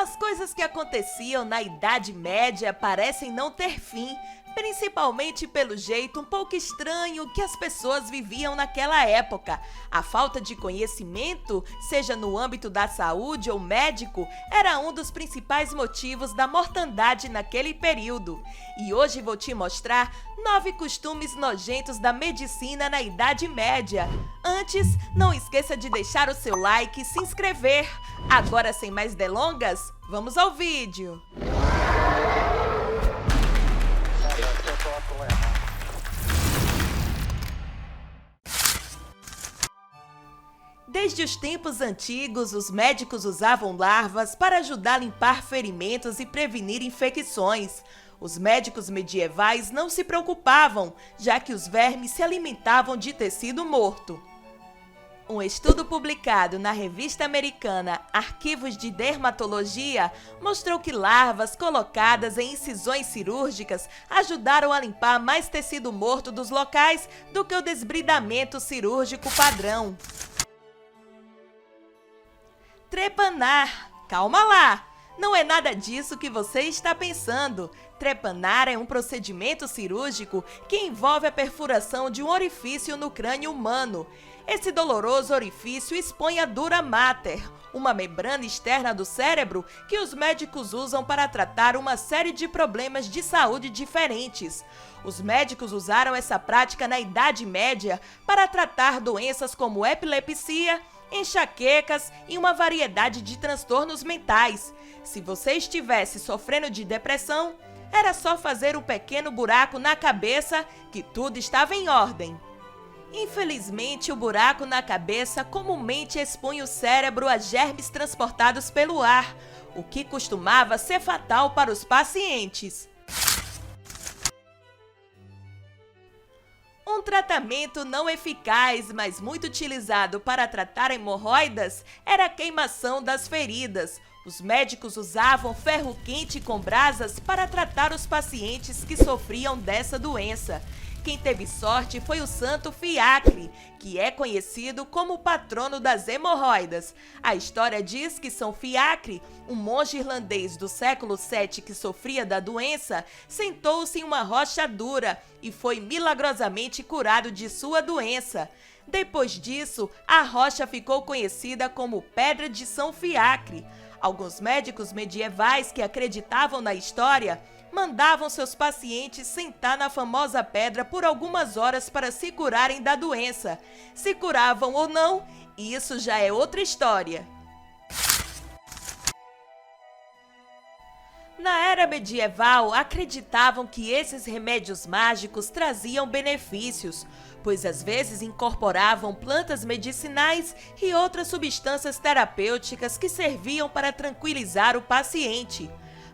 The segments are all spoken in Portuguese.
As coisas que aconteciam na Idade Média parecem não ter fim, principalmente pelo jeito um pouco estranho que as pessoas viviam naquela época. A falta de conhecimento, seja no âmbito da saúde ou médico, era um dos principais motivos da mortandade naquele período. E hoje vou te mostrar 9 costumes nojentos da medicina na Idade Média. Antes, não esqueça de deixar o seu like e se inscrever. Agora, sem mais delongas, vamos ao vídeo. Desde os tempos antigos, os médicos usavam larvas para ajudar a limpar ferimentos e prevenir infecções. Os médicos medievais não se preocupavam, já que os vermes se alimentavam de tecido morto. Um estudo publicado na revista americana Arquivos de Dermatologia mostrou que larvas colocadas em incisões cirúrgicas ajudaram a limpar mais tecido morto dos locais do que o desbridamento cirúrgico padrão. Trepanar. Calma lá! Não é nada disso que você está pensando. Trepanar é um procedimento cirúrgico que envolve a perfuração de um orifício no crânio humano. Esse doloroso orifício expõe a dura mater, uma membrana externa do cérebro que os médicos usam para tratar uma série de problemas de saúde diferentes. Os médicos usaram essa prática na Idade Média para tratar doenças como epilepsia, enxaquecas e uma variedade de transtornos mentais. Se você estivesse sofrendo de depressão, era só fazer um pequeno buraco na cabeça que tudo estava em ordem. Infelizmente, o buraco na cabeça comumente expunha o cérebro a germes transportados pelo ar, o que costumava ser fatal para os pacientes. Um tratamento não eficaz, mas muito utilizado para tratar hemorroidas, era a queimação das feridas. Os médicos usavam ferro quente com brasas para tratar os pacientes que sofriam dessa doença. Quem teve sorte foi o santo Fiacre, que é conhecido como o patrono das hemorroidas. A história diz que São Fiacre, um monge irlandês do século VII que sofria da doença, sentou-se em uma rocha dura e foi milagrosamente curado de sua doença. Depois disso, a rocha ficou conhecida como Pedra de São Fiacre. Alguns médicos medievais que acreditavam na história mandavam seus pacientes sentar na famosa pedra por algumas horas para se curarem da doença. Se curavam ou não, isso já é outra história. Na era medieval, acreditavam que esses remédios mágicos traziam benefícios, pois às vezes incorporavam plantas medicinais e outras substâncias terapêuticas que serviam para tranquilizar o paciente.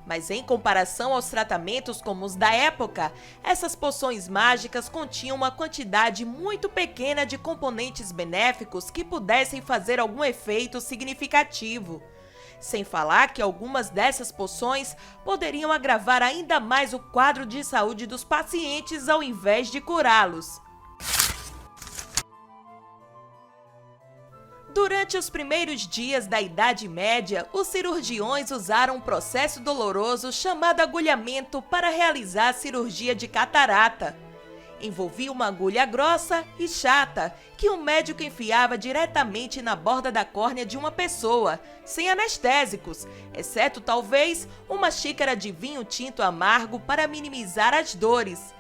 Mas em comparação aos tratamentos comuns da época, essas poções mágicas continham uma quantidade muito pequena de componentes benéficos que pudessem fazer algum efeito significativo. Sem falar que algumas dessas poções poderiam agravar ainda mais o quadro de saúde dos pacientes ao invés de curá-los. Durante os primeiros dias da Idade Média, os cirurgiões usaram um processo doloroso chamado agulhamento para realizar a cirurgia de catarata. Envolvia uma agulha grossa e chata que o médico enfiava diretamente na borda da córnea de uma pessoa, sem anestésicos, exceto talvez uma xícara de vinho tinto amargo para minimizar as dores.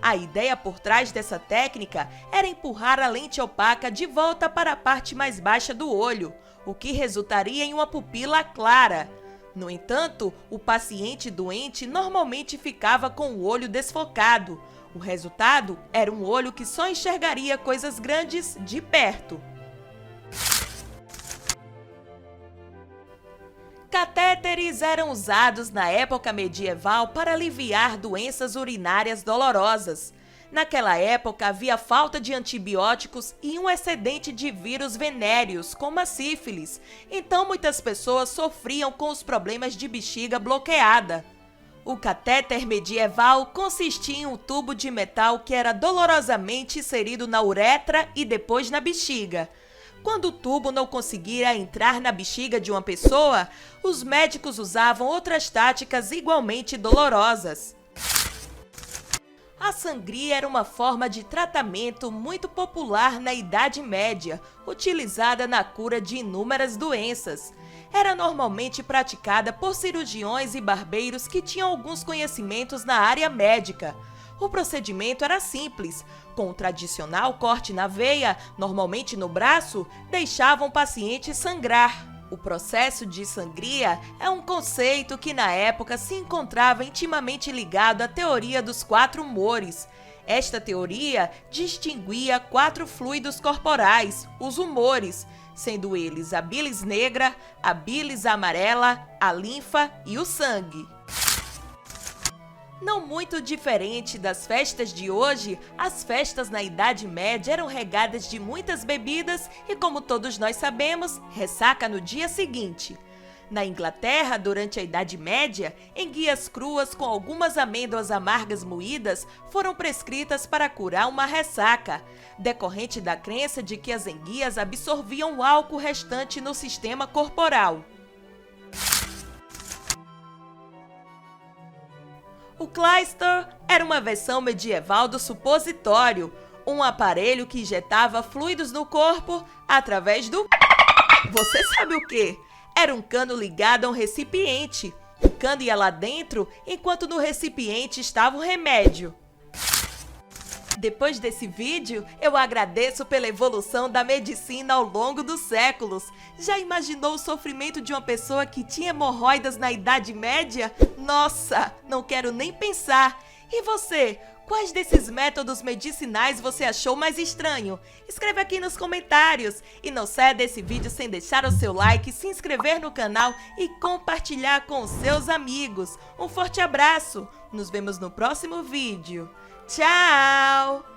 A ideia por trás dessa técnica era empurrar a lente opaca de volta para a parte mais baixa do olho, o que resultaria em uma pupila clara. No entanto, o paciente doente normalmente ficava com o olho desfocado. O resultado era um olho que só enxergaria coisas grandes de perto. Catéteres eram usados na época medieval para aliviar doenças urinárias dolorosas. Naquela época havia falta de antibióticos e um excedente de vírus venéreos, como a sífilis, então muitas pessoas sofriam com os problemas de bexiga bloqueada. O catéter medieval consistia em um tubo de metal que era dolorosamente inserido na uretra e depois na bexiga. Quando o tubo não conseguia entrar na bexiga de uma pessoa, os médicos usavam outras táticas igualmente dolorosas. A sangria era uma forma de tratamento muito popular na Idade Média, utilizada na cura de inúmeras doenças. Era normalmente praticada por cirurgiões e barbeiros que tinham alguns conhecimentos na área médica. O procedimento era simples. Com o tradicional corte na veia, normalmente no braço, deixavam o paciente sangrar. O processo de sangria é um conceito que na época se encontrava intimamente ligado à teoria dos 4 humores. Esta teoria distinguia 4 fluidos corporais, os humores, sendo eles a bilis negra, a bilis amarela, a linfa e o sangue. Não muito diferente das festas de hoje, as festas na Idade Média eram regadas de muitas bebidas e, como todos nós sabemos, ressaca no dia seguinte. Na Inglaterra, durante a Idade Média, enguias cruas com algumas amêndoas amargas moídas foram prescritas para curar uma ressaca, decorrente da crença de que as enguias absorviam o álcool restante no sistema corporal. O clystor era uma versão medieval do supositório, um aparelho que injetava fluidos no corpo através do... Você sabe o quê? Era um cano ligado a um recipiente. O cano ia lá dentro, enquanto no recipiente estava o remédio. Depois desse vídeo, eu agradeço pela evolução da medicina ao longo dos séculos. Já imaginou o sofrimento de uma pessoa que tinha hemorroidas na Idade Média? Nossa, não quero nem pensar. E você? Quais desses métodos medicinais você achou mais estranho? Escreve aqui nos comentários. E não saia desse vídeo sem deixar o seu like, se inscrever no canal e compartilhar com os seus amigos. Um forte abraço. Nos vemos no próximo vídeo. Tchau!